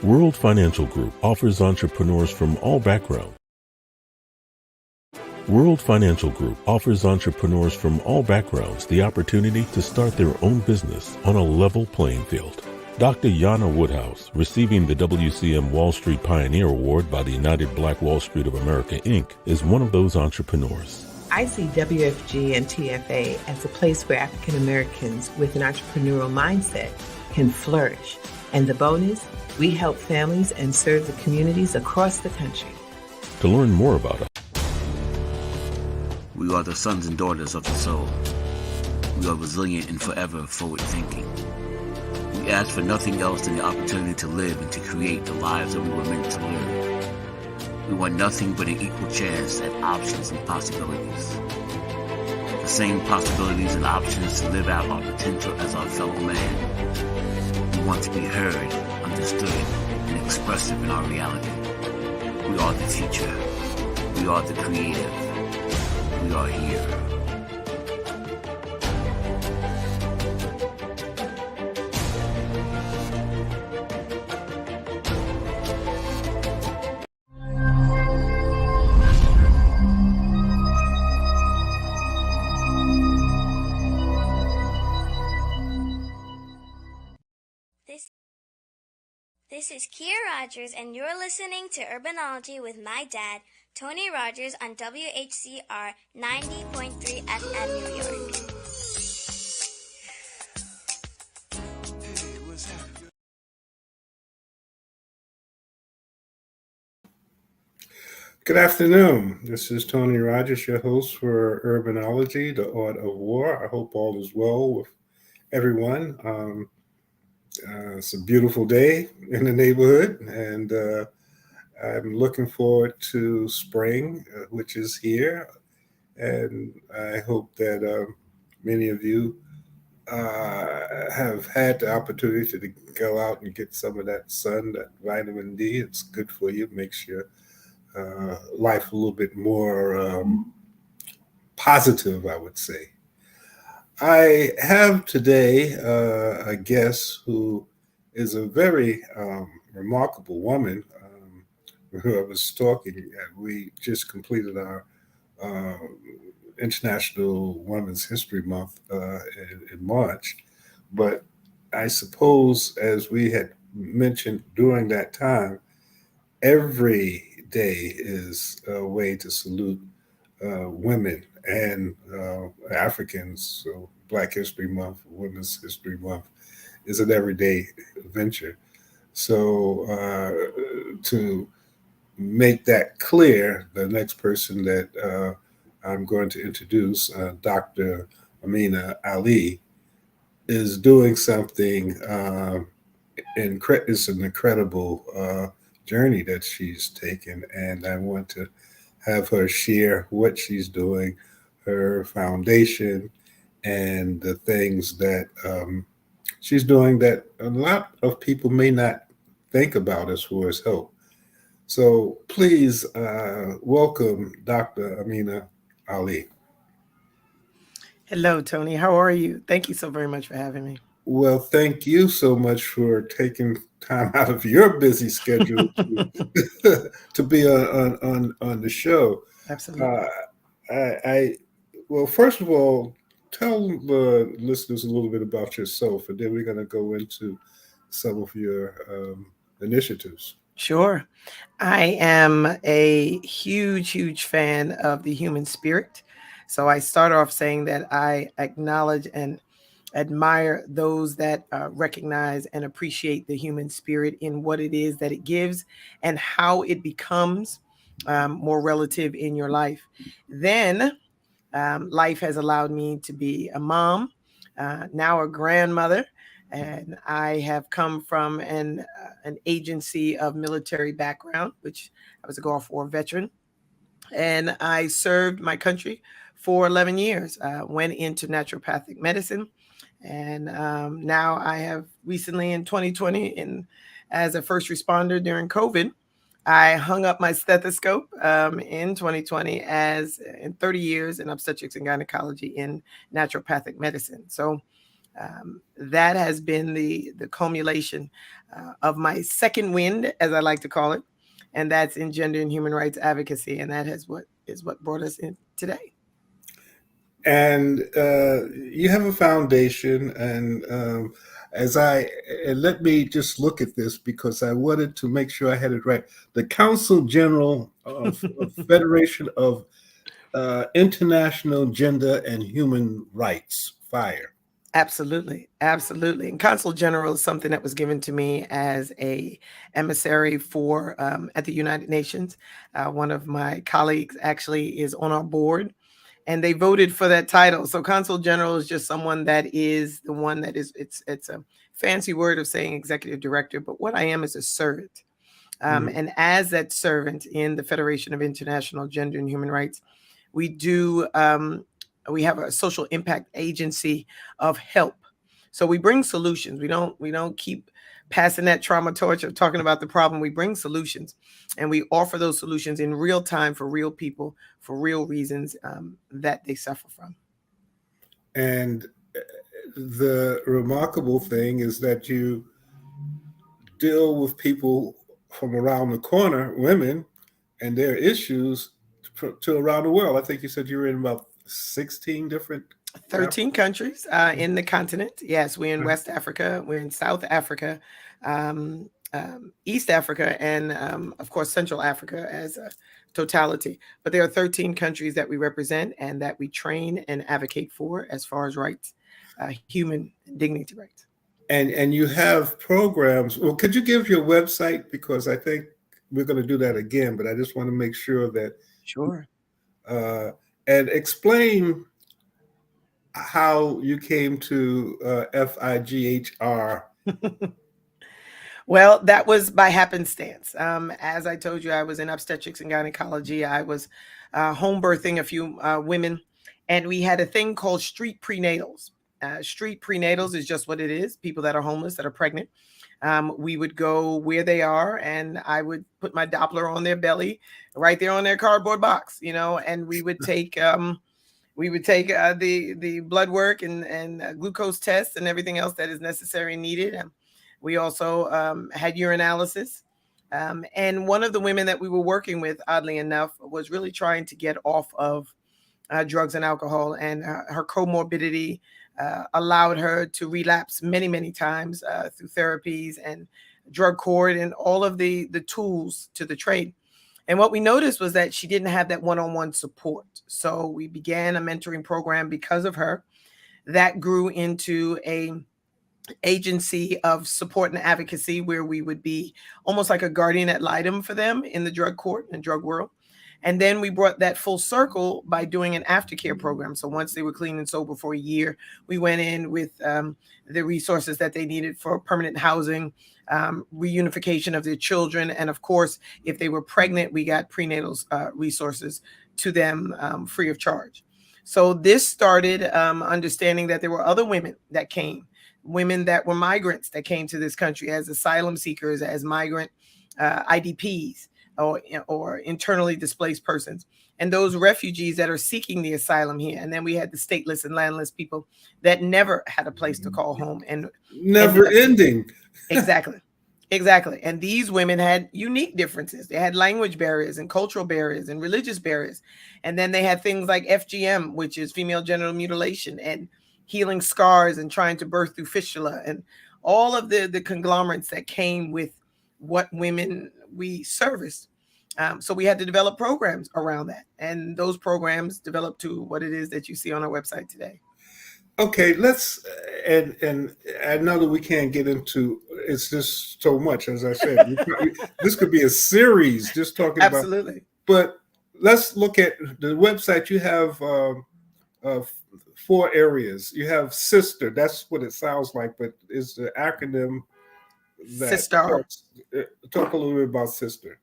World Financial Group offers entrepreneurs from all backgrounds. World Financial Group offers entrepreneurs from all backgrounds the opportunity to start their own business on a level playing field. Dr. Yana Woodhouse, receiving the WCM Wall Street Pioneer Award by the United Black Wall Street of America, Inc., is one of those entrepreneurs. I see WFG and TFA as a place where African Americans with an entrepreneurial mindset can flourish. And the bonus, we help families and serve the communities across the country. To learn more about us, we are the sons and daughters of the soul. We are resilient and forever forward-thinking. We ask for nothing else than the opportunity to live and to create the lives that we were meant to live. We want nothing but an equal chance at options and possibilities. The same possibilities and options to live out our potential as our fellow man. We want to be heard, understood, and expressive in our reality. We are the future. We are the creative. We are here. This is Kia Rogers, and you're listening to Urbanology with my dad, Tony Rogers, on WHCR 90.3 FM New York. Good afternoon. This is Tony Rogers, your host for Urbanology, the Art of War. I hope all is well with everyone. It's a beautiful day in the neighborhood, and I'm looking forward to spring, which is here. And I hope that many of you have had the opportunity to go out and get some of that sun, that vitamin D. It's good for you, makes your life a little bit more positive, I would say. I have today a guest who is a very remarkable woman who I was talking. We just completed our International Women's History Month in March, but I suppose, as we had mentioned during that time, every day is a way to salute women and Africans. So Black History Month, Women's History Month is an everyday venture. So to make that clear, the next person that I'm going to introduce, Dr. Ameena Ali, is doing something it's an incredible journey that she's taken, and I want to have her share what she's doing, her foundation, and the things that she's doing that a lot of people may not think about as far as help. So please welcome Dr. Ameena Ali. Hello, Tony. How are you? Thank you so very much for having me. Well, thank you so much for taking time out of your busy schedule to be on the show. Absolutely. Well, first of all, tell the listeners a little bit about yourself, and then we're going to go into some of your initiatives. Sure. I am a huge fan of the human spirit. So I start off saying that I acknowledge and admire those that recognize and appreciate the human spirit in what it is that it gives and how it becomes more relative in your life. Then life has allowed me to be a mom, now a grandmother, and I have come from an agency of military background, which I was a Gulf War veteran, and I served my country for 11 years, went into naturopathic medicine. And now I have recently in 2020, as a first responder during COVID, I hung up my stethoscope in 2020 as in 30 years in obstetrics and gynecology in naturopathic medicine. So That has been the culmination of my second wind, as I like to call it, and that's in gender and human rights advocacy, and that is what brought us in today. And you have a foundation, and let me just look at this because I wanted to make sure I had it right. The Council General of Federation of International Gender and Human Rights, FIRE. Absolutely, absolutely. And Consul General is something that was given to me as a emissary for at the United Nations. One of my colleagues actually is on our board, and they voted for that title. So Consul General is just someone that is the one that is. It's a fancy word of saying executive director, but what I am is a servant. And as that servant in the Federation of International Gender and Human Rights, we do. We have a social impact agency of help. So we bring solutions. We don't keep passing that trauma torch of talking about the problem. We bring solutions, and we offer those solutions in real time for real people, for real reasons that they suffer from. And the remarkable thing is that you deal with people from around the corner, women, and their issues to around the world. I think you said you were in about 16 different 13 countries in the continent. Yes, we're in West Africa, we're in South Africa, East Africa, and of course Central Africa as a totality. But there are 13 countries that we represent and that we train and advocate for as far as rights, human dignity rights. And you have programs. Well, could you give your website? Because I think we're going to do that again, but I just want to make sure that. Sure. And explain how you came to FIGHR. Well, that was by happenstance. As I told you, I was in obstetrics and gynecology. I was home birthing a few women, and we had a thing called street prenatals. Street prenatals is just what it is. People that are homeless, that are pregnant. We would go where they are, and I would put my Doppler on their belly, right there on their cardboard box, and we would take the blood work and glucose tests and everything else that is necessary and needed. We also had urinalysis. And one of the women that we were working with, oddly enough, was really trying to get off of drugs and alcohol, and her comorbidity allowed her to relapse many, many times through therapies and drug court and all of the tools to the trade. And what we noticed was that she didn't have that one-on-one support. So we began a mentoring program because of her that grew into a agency of support and advocacy where we would be almost like a guardian ad litem for them in the drug court and drug world. And then we brought that full circle by doing an aftercare program. So once they were clean and sober for a year, we went in with the resources that they needed for permanent housing, reunification of their children. And of course, if they were pregnant, we got prenatal resources to them free of charge. So this started understanding that there were other women that came, women that were migrants that came to this country as asylum seekers, as migrant IDPs, or internally displaced persons, and those refugees that are seeking the asylum here. And then we had the stateless and landless people that never had a place to call home, and never ending. Exactly. And these women had unique differences. They had language barriers and cultural barriers and religious barriers. And then they had things like FGM, which is female genital mutilation, and healing scars and trying to birth through fistula, and all of the conglomerates that came with what women we serviced. So we had to develop programs around that. And those programs developed to what it is that you see on our website today. Okay, let's, and I know that we can't get into, it's just so much, as I said. This could be a series just talking about. Absolutely. But let's look at the website. You have 4 areas. You have sister. That's what it sounds like, but it's the acronym. Sister. Talk a little bit about sister.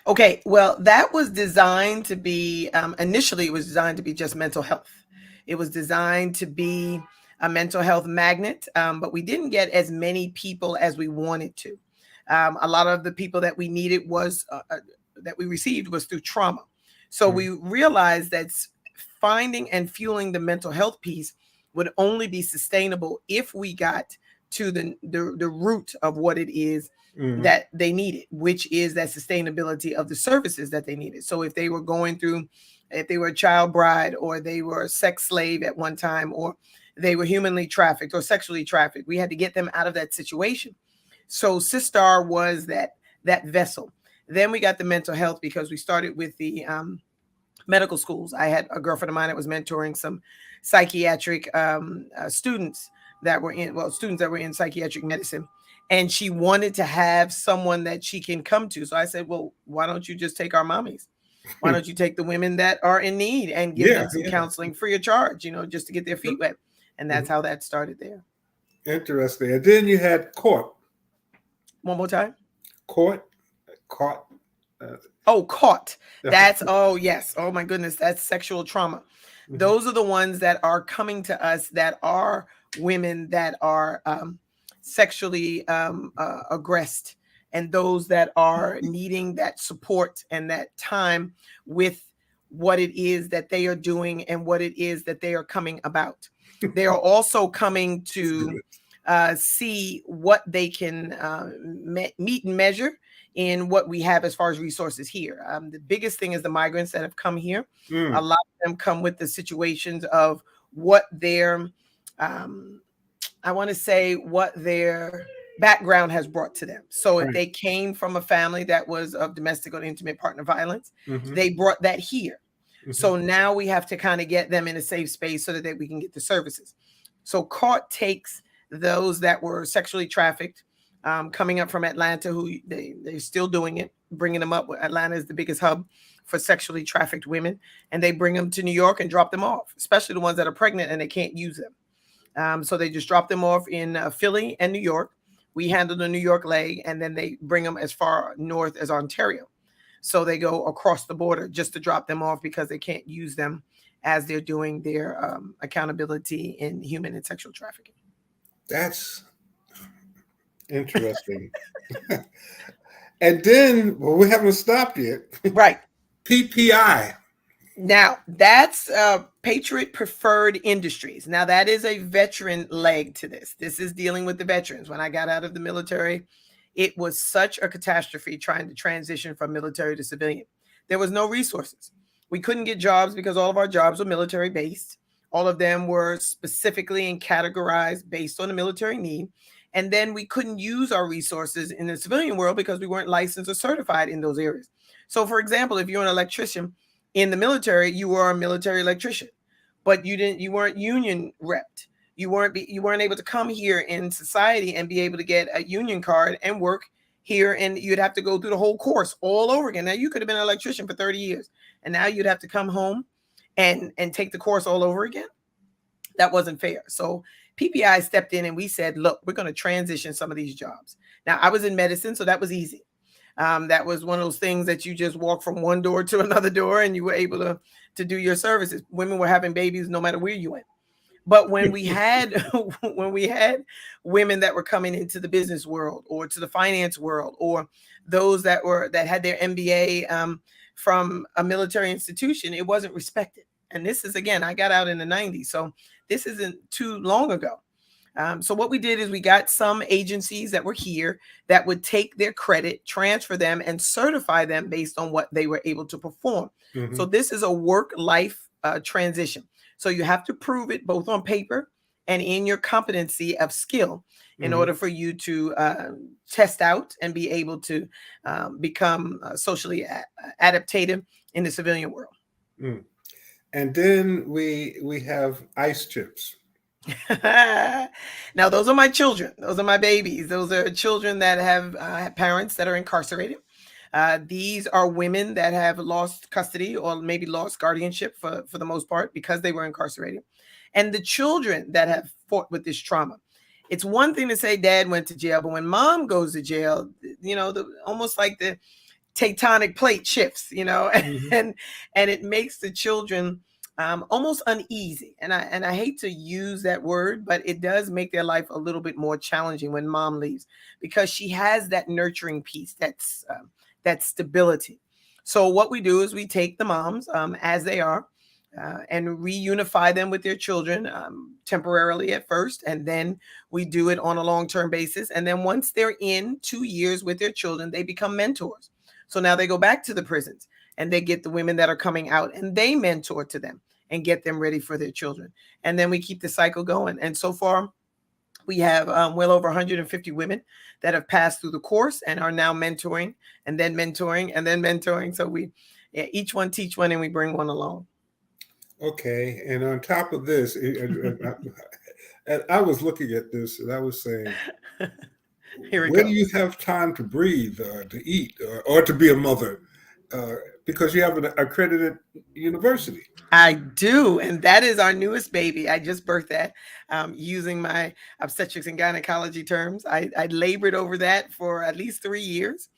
Okay, well, that was designed to be, initially it was designed to be just mental health. It was designed to be a mental health magnet, but we didn't get as many people as we wanted to. A lot of the people that we needed that we received was through trauma. So we realized that finding and fueling the mental health piece would only be sustainable if we got to the root of what it is that they needed, which is that sustainability of the services that they needed. So if they were going through, if they were a child bride, or they were a sex slave at one time, or they were humanly trafficked or sexually trafficked, we had to get them out of that situation. So Sistar was that vessel. Then we got the mental health, because we started with the medical schools. I had a girlfriend of mine that was mentoring some psychiatric students that were in psychiatric medicine. And she wanted to have someone that she can come to. So I said, well, why don't you just take our mommies? Why don't you take the women that are in need and give them some counseling free of charge, just to get their feet wet? And that's how that started there. Interesting. And then you had court. One more time. Caught. Caught. That's, oh, yes. Oh, my goodness. That's sexual trauma. Those are the ones that are coming to us that are women that are sexually aggressed, and those that are needing that support and that time with what it is that they are doing and what it is that they are coming about. They are also coming to see what they can meet and measure in what we have as far as resources here. The biggest thing is the migrants that have come here. A lot of them come with the situations of what their, I want to say, what their background has brought to them. So if they came from a family that was of domestic or intimate partner violence, they brought that here. So now we have to kind of get them in a safe space so that we can get the services. So CAUT takes those that were sexually trafficked, coming up from Atlanta, who they're still doing it, bringing them up. Atlanta is the biggest hub for sexually trafficked women, and they bring them to New York and drop them off, especially the ones that are pregnant and they can't use them. So they just drop them off in Philly and New York. We handle the New York leg, and then they bring them as far north as Ontario. So they go across the border just to drop them off because they can't use them as they're doing their accountability in human and sexual trafficking. That's interesting. And then, well, we haven't stopped yet. Right. PPI. Now, that's Patriot Preferred Industries. Now, that is a veteran leg to this. This is dealing with the veterans. When I got out of the military, it was such a catastrophe trying to transition from military to civilian. There was no resources. We couldn't get jobs because all of our jobs were military based. All of them were specifically and categorized based on the military need. And then we couldn't use our resources in the civilian world because we weren't licensed or certified in those areas. So, for example, if you're an electrician in the military, you were a military electrician, but you weren't union repped. You weren't able to come here in society and be able to get a union card and work here, and you'd have to go through the whole course all over again. Now, you could have been an electrician for 30 years, and now you'd have to come home and take the course all over again. That wasn't fair. So PPI stepped in and we said, look, we're going to transition some of these jobs. Now, I was in medicine, so that was easy. That was one of those things that you just walk from one door to another door and you were able to do your services. Women were having babies no matter where you went. But when we had women that were coming into the business world or to the finance world, or those that had their MBA from a military institution, it wasn't respected. And this is, again, I got out in the 90s, so this isn't too long ago. So what we did is we got some agencies that were here that would take their credit, transfer them, and certify them based on what they were able to perform. So this is a work-life transition. So you have to prove it both on paper and in your competency of skill in order for you to test out and be able to become socially adaptive in the civilian world. And then we have ice chips. Now, those are my children. Those are my babies. Those are children that have parents that are incarcerated. These are women that have lost custody or maybe lost guardianship for the most part because they were incarcerated. And the children that have fought with this trauma. It's one thing to say dad went to jail, but when mom goes to jail, almost like the tectonic plate shifts, and it makes the children almost uneasy. And I hate to use that word, but it does make their life a little bit more challenging when mom leaves, because she has that nurturing piece, that stability. So what we do is we take the moms as they are. and reunify them with their children temporarily at first. And then we do it on a long-term basis. And then once they're in 2 years with their children, they become mentors. So now they go back to the prisons and they get the women that are coming out and they mentor to them and get them ready for their children. And then we keep the cycle going. And so far, we have well over 150 women that have passed through the course and are now mentoring and then mentoring and then mentoring. So each one teach one and we bring one along. Okay, and on top of this, and I was looking at this and I was saying, Here where it do you goes. have time to breathe, to eat, or to be a mother? Because you have an accredited university. I do. And that is our newest baby. I just birthed that using my obstetrics and gynecology terms. I labored over that for at least 3 years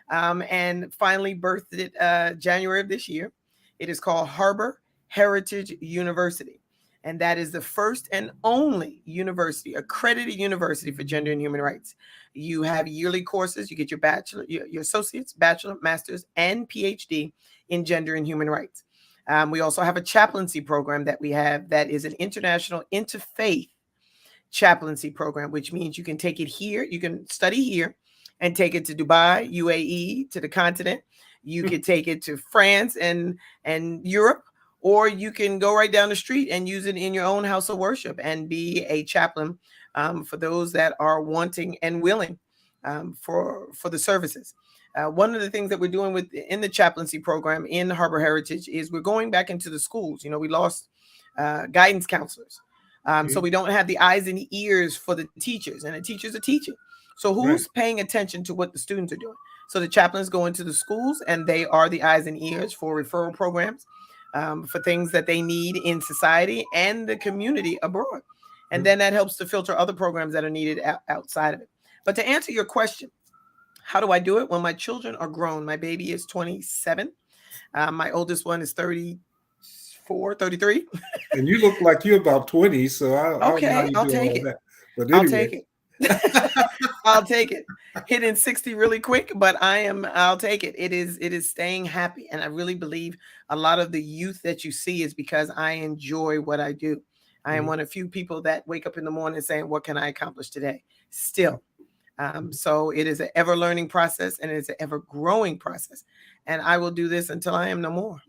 and finally birthed it January of this year. It is called Harbor Heritage University. And that is the first and only university, accredited university for gender and human rights. You have yearly courses. You get your bachelor, your associates, bachelor, master's, and PhD in gender and human rights. We also have a chaplaincy program that we have that is an international interfaith chaplaincy program, which means you can take it here, you can study here and take it to Dubai, UAE, to the continent. You could take it to France and Europe, or you can go right down the street and use it in your own house of worship and be a chaplain for those that are wanting and willing for the services. One of the things that we're doing in the chaplaincy program in Harbor Heritage is we're going back into the schools. We lost guidance counselors. So we don't have the eyes and ears for the teachers, and the teachers are teaching. So who's paying attention to what the students are doing? So the chaplains go into the schools and they are the eyes and ears for referral programs, for things that they need in society and the community abroad. And then that helps to filter other programs that are needed outside of it. But to answer your question, how do I do it? Well, my children are grown. My baby is 27. My oldest one is 34, 33. And you look like you're about 20, so I don't know how Okay, you I'll do take all it. that. But I'll anyway, take it. I'll take it. Hitting 60 really quick, but I'll take it. It is staying happy. And I really believe a lot of the youth that you see is because I enjoy what I do. I am one of few people that wake up in the morning saying, what can I accomplish today? Still. So it is an ever learning process and it's an ever growing process. And I will do this until I am no more.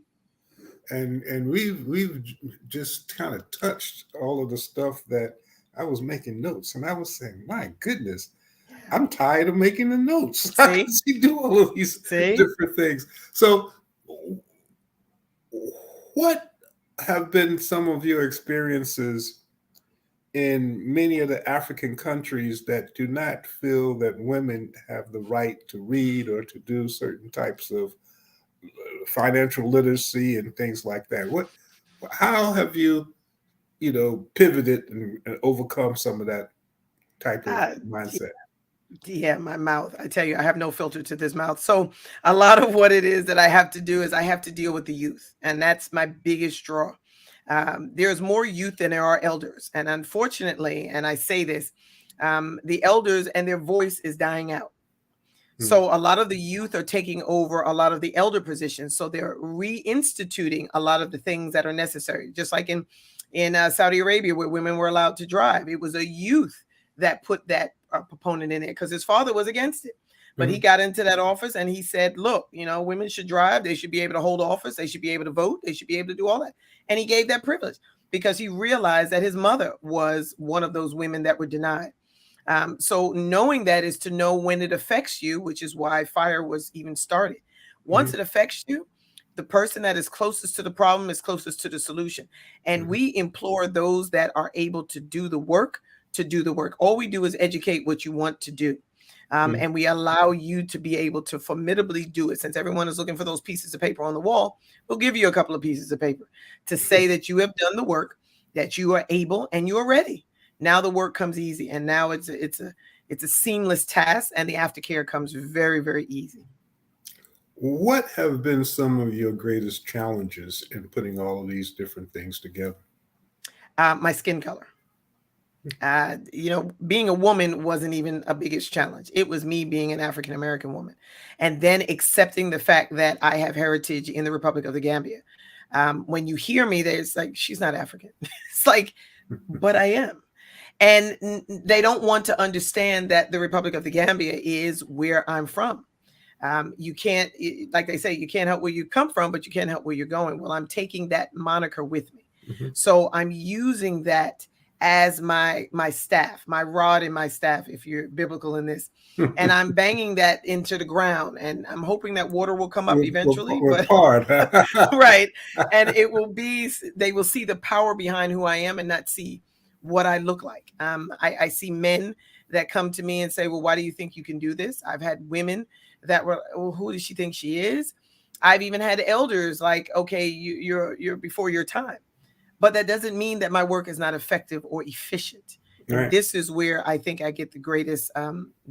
and we've just kind of touched all of the stuff that I was making notes, and I was saying, my goodness, I'm tired of making the notes. How See? does he do all of these See? different things? So, what have been some of your experiences in many of the African countries that do not feel that women have the right to read or to do certain types of financial literacy and things like that? How have you, pivoted and overcome some of that type of Uh, mindset? Yeah, my mouth. I tell you, I have no filter to this mouth. So a lot of what it is that I have to do is I have to deal with the youth, and that's my biggest draw. There's more youth than there are elders, and unfortunately, and I say this, the elders and their voice is dying out. So a lot of the youth are taking over a lot of the elder positions. So they're reinstituting a lot of the things that are necessary. Just like in Saudi Arabia, where women were allowed to drive, it was a youth that put that proponent in there because his father was against it. But he got into that office and he said, look, women should drive. They should be able to hold office. They should be able to vote. They should be able to do all that. And he gave that privilege because he realized that his mother was one of those women that were denied. So knowing that is to know when it affects you, which is why FIRE was even started. Once it affects you, the person that is closest to the problem is closest to the solution. And we implore those that are able to do the work to do the work. All we do is educate what you want to do. And we allow you to be able to formidably do it. Since everyone is looking for those pieces of paper on the wall, we'll give you a couple of pieces of paper to say that you have done the work, that you are able and you are ready. Now the work comes easy, and now it's a seamless task, and the aftercare comes very, very easy. What have been some of your greatest challenges in putting all of these different things together? My skin color. Being a woman wasn't even a biggest challenge. It was me being an African American woman, and then accepting the fact that I have heritage in the Republic of the Gambia. When you hear me, there's like, she's not African. It's like, but I am. And they don't want to understand that the Republic of the Gambia is where I'm from. You can't, like they say, you can't help where you come from, but you can't help where you're going. Well, I'm taking that moniker with me. So I'm using that as my staff, my rod and my staff, if you're biblical in this. And I'm banging that into the ground, and I'm hoping that water will come up eventually. We're But hard. right. And it will be, they will see the power behind who I am and not see what I look like. I see men that come to me and say, well, why do you think you can do this? I've had women that were, well, who does she think she is? I've even had elders like, okay, you're before your time. But that doesn't mean that my work is not effective or efficient. And Right. this is where I think I get the greatest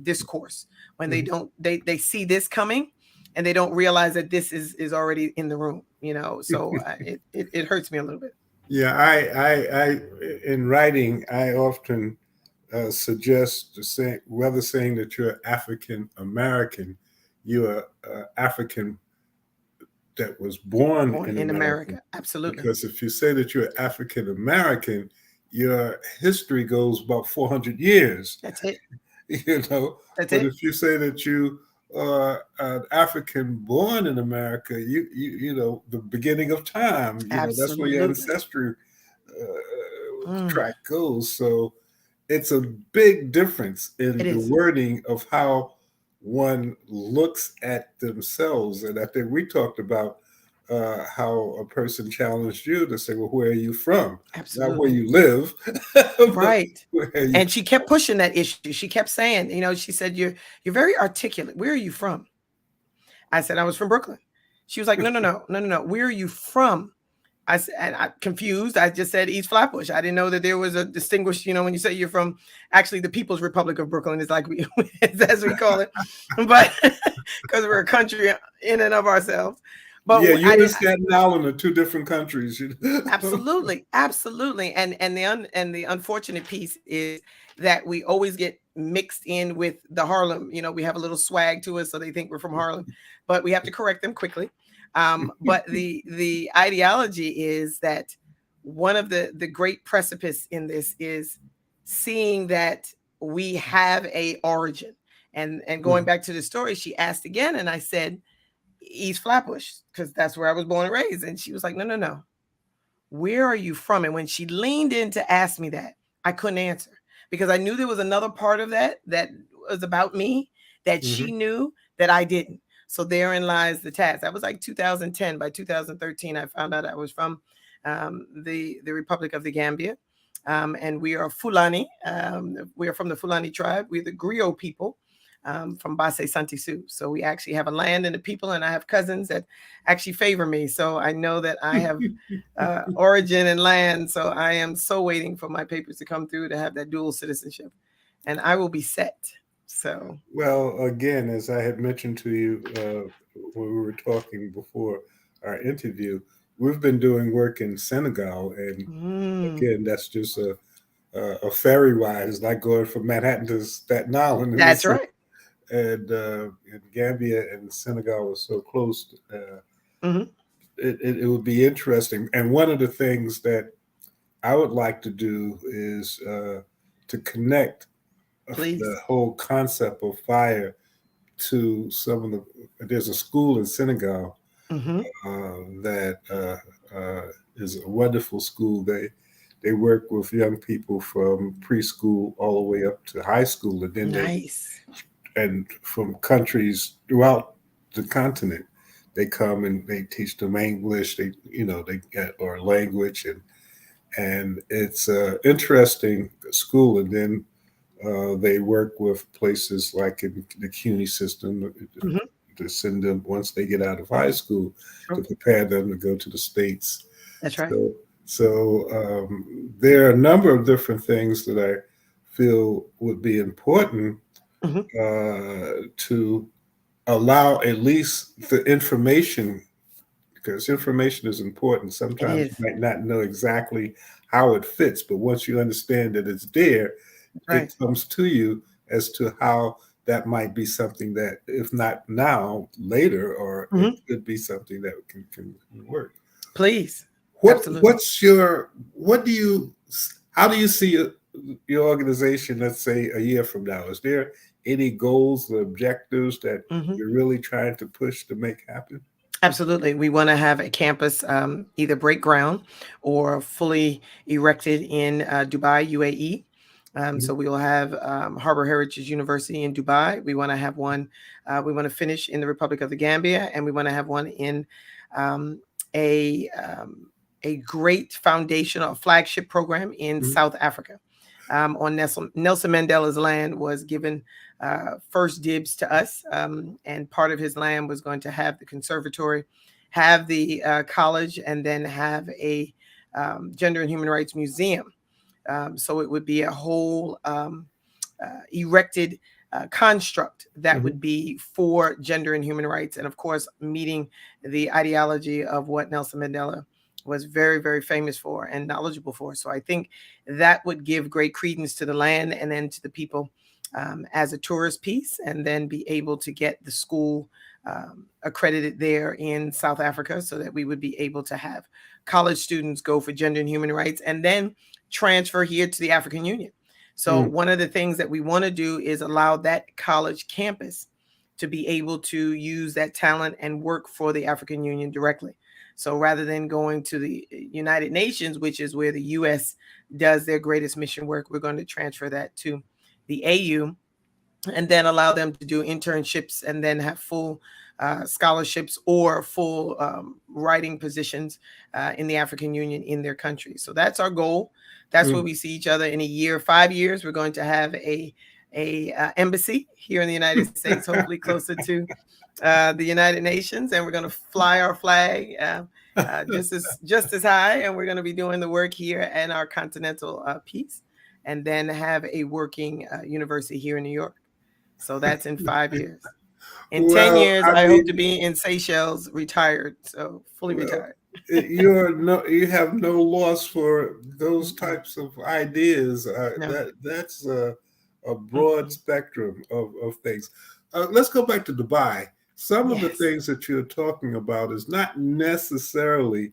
discourse, when they see this coming and they don't realize that this is already in the room, you know. So it hurts me a little bit. Yeah, I in writing, I often suggest to say, rather saying that you're African American, you're African that was born in America. Absolutely. Because if you say that you're African American, your history goes about 400 years. That's it. You know, That's but it. if you say that you are an African born in America, you know, the beginning of time, you know, that's where your ancestry track goes. So it's a big difference in the wording of how one looks at themselves. And I think we talked about how a person challenged you to say, well, where are you from? Absolutely. Not where you live. Right. And she kept pushing that issue. She kept saying, you know, she said, you're very articulate. Where are you from? I said, I was from Brooklyn. She was like, no. Where are you from? I said, and I confused. I just said East Flatbush. I didn't know that there was a distinguished, you know, when you say you're from actually the People's Republic of Brooklyn, it's like as we call it, but because we're a country in and of ourselves. But yeah, you and Staten Island are two different countries. Absolutely. And the unfortunate piece is that we always get mixed in with the Harlem. You know, we have a little swag to us, so they think we're from Harlem, but we have to correct them quickly. But the ideology is that one of the great precipice in this is seeing that we have a origin. And going back to the story, she asked again, and I said, East Flatbush, because that's where I was born and raised. And she was like, no. Where are you from? And when she leaned in to ask me that, I couldn't answer, because I knew there was another part of that was about me that she knew that I didn't. So therein lies the task. That was like 2010. By 2013, I found out I was from the Republic of the Gambia. And we are Fulani. We are from the Fulani tribe. We're the griot people. From Basse Santisu. So we actually have a land and a people, and I have cousins that actually favor me. So I know that I have origin and land. So I am so waiting for my papers to come through to have that dual citizenship, and I will be set. So, well, again, as I had mentioned to you when we were talking before our interview, we've been doing work in Senegal, and again, that's just a ferry ride. It's like going from Manhattan to Staten Island. That's right. And Gambia and Senegal was so close. It would be interesting. And one of the things that I would like to do is to connect the whole concept of fire to some of there's a school in Senegal that is a wonderful school. They work with young people from preschool all the way up to high school, and then and from countries throughout the continent, they come and they teach them English. They get or language, and it's an interesting school. And then they work with places like in the CUNY system to send them once they get out of high school to prepare them to go to the States. That's right. So there are a number of different things that I feel would be important to allow at least the information, because information is important. Sometimes you might not know exactly how it fits, but once you understand that it's there, it comes to you as to how that might be something that, if not now, later, or it could be something that can work. Please. What Absolutely. what's your what do you how do you see your organization, let's say a year from now? Is there any goals or objectives that Mhm. you're really trying to push to make happen? Absolutely. We want to have a campus either break ground or fully erected in Dubai, UAE. So Mhm. we will have Harbor Heritage University in Dubai. We want to have one. We want to finish in the Republic of the Gambia, and we want to have one in um, a um, a great foundational flagship program in Mhm. South Africa. On Nelson Mandela's land was given first dibs to us, and part of his land was going to have the conservatory, have the college, and then have a gender and human rights museum. So it would be a whole erected construct that Mhm. would be for gender and human rights, and of course, meeting the ideology of what Nelson Mandela was very, very famous for and knowledgeable for. So I think that would give great credence to the land and then to the people as a tourist piece, and then be able to get the school accredited there in South Africa so that we would be able to have college students go for gender and human rights and then transfer here to the African Union. So Mm. one of the things that we want to do is allow that college campus to be able to use that talent and work for the African Union directly. So rather than going to the United Nations, which is where the US does their greatest mission work, we're going to transfer that to the AU and then allow them to do internships and then have full scholarships or full writing positions in the African Union in their country. So that's our goal. That's where Mm. we see each other in a year, 5 years. We're going to have a embassy here in the United States, hopefully closer to the United Nations, and we're going to fly our flag just as high, and we're going to be doing the work here in our continental piece, and then have a working university here in New York. So that's in 5 years. In 10 Well, years, I I hope to mean, be in Seychelles, retired, so fully well, retired. you have no loss for those Mm-mm. types of ideas. No. That's a broad Mm-mm. spectrum of things. Let's go back to Dubai. Some of the Yes. things that you're talking about is not necessarily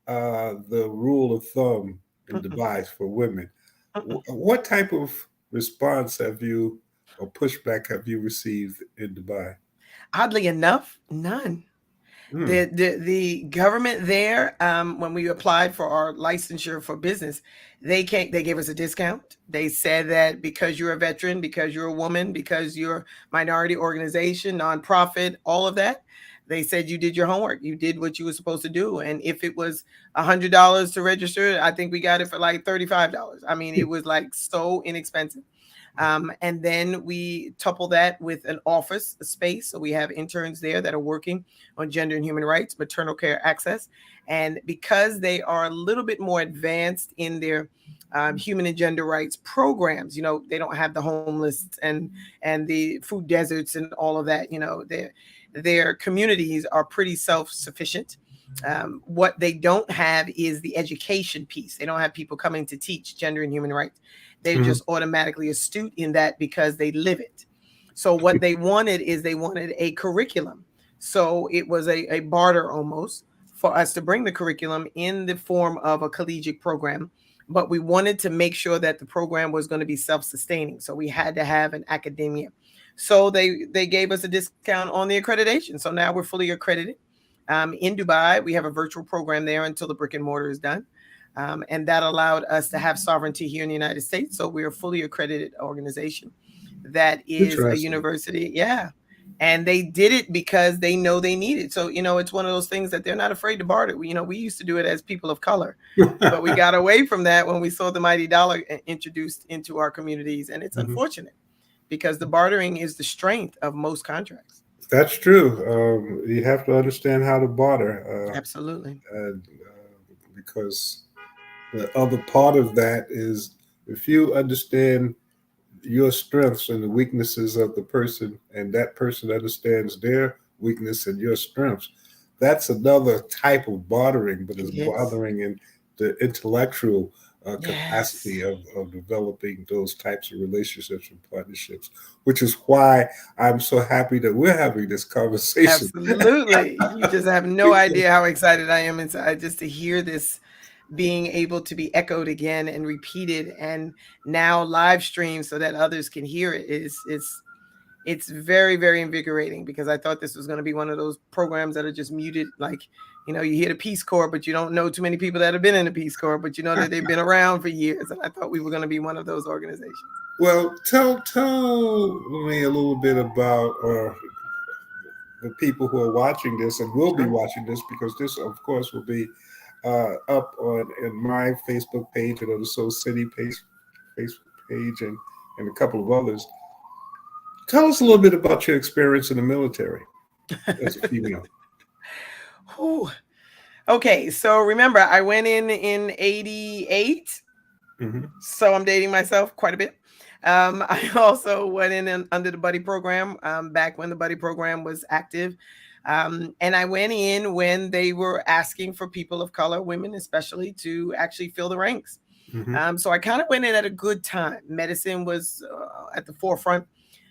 the rule of thumb in Mm-mm. Dubai for women. Mm-mm. What type of response have you or pushback have you received in Dubai? Oddly enough, none. Hmm. The government there, when we applied for our licensure for business, they gave us a discount. They said that because you're a veteran, because you're a woman, because you're minority organization, nonprofit, all of that, they said you did your homework, you did what you were supposed to do, and if it was $100 to register, I think we got it for like $35. I mean, it was like so inexpensive. And then we couple that with an office space. So we have interns there that are working on gender and human rights, maternal care access. And because they are a little bit more advanced in their human and gender rights programs, they don't have the homeless and the food deserts and all of that. Their communities are pretty self-sufficient. What they don't have is the education piece. They don't have people coming to teach gender and human rights. They're Mhm. just automatically astute in that because they live it. So what they wanted is they wanted a curriculum. So it was a barter almost for us to bring the curriculum in the form of a collegiate program. But we wanted to make sure that the program was going to be self-sustaining. So we had to have an academia. So they gave us a discount on the accreditation. So now we're fully accredited. In Dubai, we have a virtual program there until the brick and mortar is done. And that allowed us to have sovereignty here in the United States. So we're a fully accredited organization that is a Interesting. university. Yeah. And they did it because they know they need it. So, it's one of those things that they're not afraid to barter. We used to do it as people of color, but we got away from that when we saw the mighty dollar introduced into our communities. And it's Mhm. unfortunate because the bartering is the strength of most contracts. That's true. You have to understand how to barter, Absolutely. because the other part of that is if you understand your strengths and the weaknesses of the person, and that person understands their weakness and your strengths, that's another type of bartering, but it's It is. bartering in the intellectual capacity Yes. of developing those types of relationships and partnerships, which is why I'm so happy that we're having this conversation. Absolutely. You just have no idea how excited I am inside just to hear this being able to be echoed again and repeated and now live streamed so that others can hear it. It's very, very invigorating because I thought this was going to be one of those programs that are just muted. Like, you know, you hear the Peace Corps, but you don't know too many people that have been in the Peace Corps, but you know that they've been around for years. And I thought we were going to be one of those organizations. Well, tell me a little bit about the people who are watching this and will be Sure. watching this, because this, of course, will be up on in my Facebook page and on the Soul City Facebook page and a couple of others. Tell us a little bit about your experience in the military as a female. Whew. Okay, so remember, I went in 88. Mm-hmm. So I'm dating myself quite a bit. I also went in under the buddy program back when the buddy program was active. And I went in when they were asking for people of color, women especially, to actually fill the ranks. Mm-hmm. So I kind of went in at a good time. Medicine was at the forefront.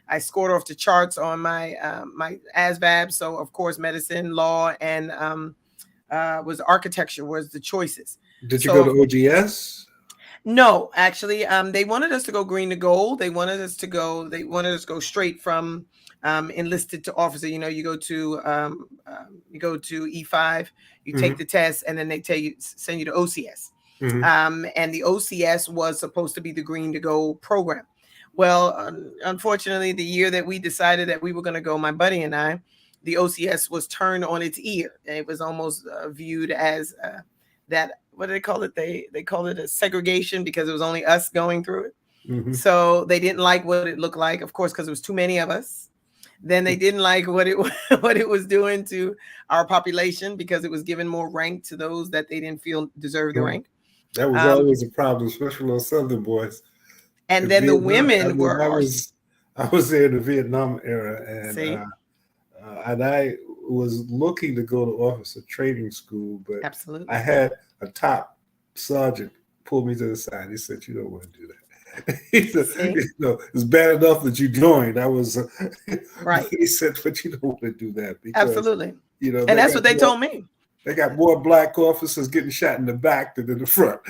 I scored off the charts on my my ASVAB. So of course, medicine, law, and was architecture was the choices. Did you So go to OGS? no, actually, they wanted us to go green to gold. They wanted us to go straight from enlisted to officer. You know, you go to E5, you Mm-hmm. take the test, and then they send you to OCS. Mm-hmm. And the OCS was supposed to be the green to gold program. Well, unfortunately, the year that we decided that we were going to go, my buddy and I, the OCS was turned on its ear. It was almost viewed as that. What do they call it? They call it a segregation because it was only us going through it. Mm-hmm. So they didn't like what it looked like, of course, because there was too many of us. Then they didn't like what it was doing to our population because it was giving more rank to those that they didn't feel deserved the rank. That was always a problem, especially on Southern boys. And then Vietnam, the women were I was there in the Vietnam era, See? And I was looking to go to officer training school, but Absolutely. I had a top sergeant pull me to the side. He said, "You don't want to do that." He said, "You know, it's bad enough that you joined." I was right. He said, "But you don't want to do that because absolutely, you know." And that's what they told me. They got more black officers getting shot in the back than in the front.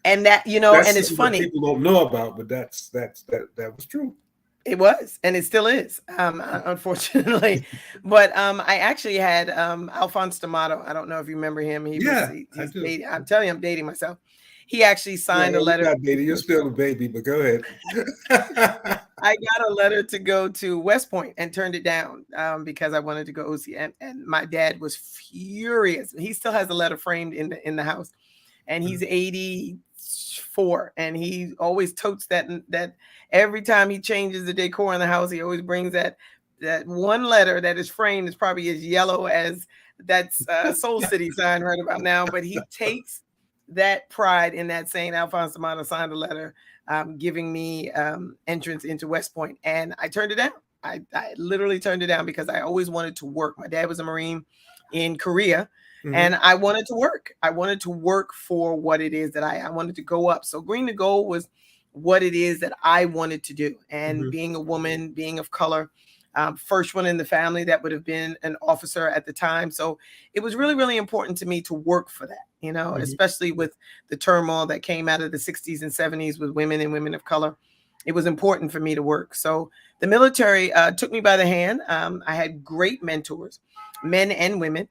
And that, you know, and it's funny. People don't know about, but that was true. It was, and it still is, unfortunately. But I actually had Alphonse D'Amato. I don't know if you remember him. I do. I'm telling you, I'm dating myself. He actually signed a letter. You're still a baby, but go ahead. I got a letter to go to West Point and turned it down because I wanted to go OC. And my dad was furious. He still has the letter framed in the house, and he's 84, and he always totes that every time he changes the decor in the house, he always brings that one letter that is framed. Is probably as yellow as that's Soul City sign right about now, but he takes that pride in that, saying Alphonse D'Amato signed a letter giving me entrance into West Point, and I turned it down. I literally turned it down because I always wanted to work. My dad was a Marine in Korea, and I wanted to work. I wanted to work for what it is that I wanted to go up. So green to gold was what it is that I wanted to do. And being a woman, being of color, first one in the family that would have been an officer at the time. So it was really, really important to me to work for that, you know, especially with the turmoil that came out of the 60s and 70s with women and women of color. It was important for me to work. So the military took me by the hand. I had great mentors, men and women.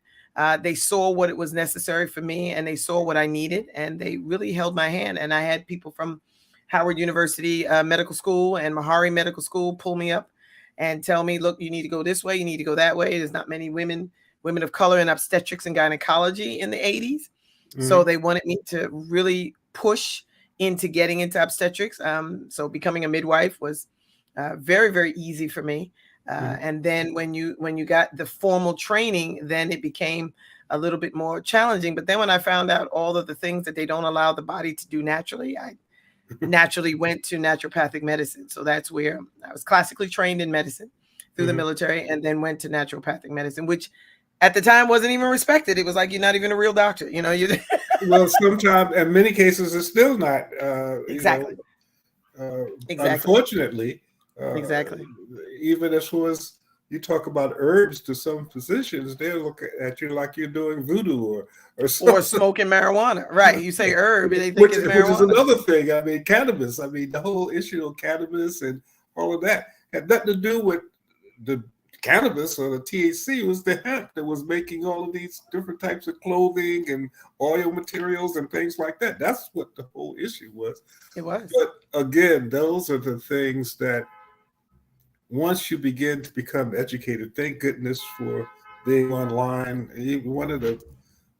They saw what it was necessary for me, and they saw what I needed, and they really held my hand. And I had people from Howard University Medical School and Meharry Medical School pull me up and tell me, look, you need to go this way. You need to go that way. There's not many women of color in obstetrics and gynecology in the 80s. So they wanted me to really push into getting into obstetrics. So becoming a midwife was very, very easy for me. And then when you got the formal training, then it became a little bit more challenging. But then when I found out all of the things that they don't allow the body to do naturally, I naturally went to naturopathic medicine. So that's where I was classically trained in medicine through the military, and then went to naturopathic medicine, which At the time, wasn't even respected. It was like, you're not even a real doctor. You know, you Well, sometimes, in many cases, it's still not. exactly. Exactly. Unfortunately, Exactly. even as far as you talk about herbs, to some physicians, they'll look at you like you're doing voodoo or Or something. smoking marijuana. Right. You say herb, they think which it's is marijuana. another thing. I mean, cannabis. I mean, the whole issue of cannabis and all of that had nothing to do with the cannabis or the THC. It was the hemp that was making all of these different types of clothing and oil materials and things like that. That's what the whole issue was. It was. But again, those are the things that once you begin to become educated, thank goodness for being online. One of the,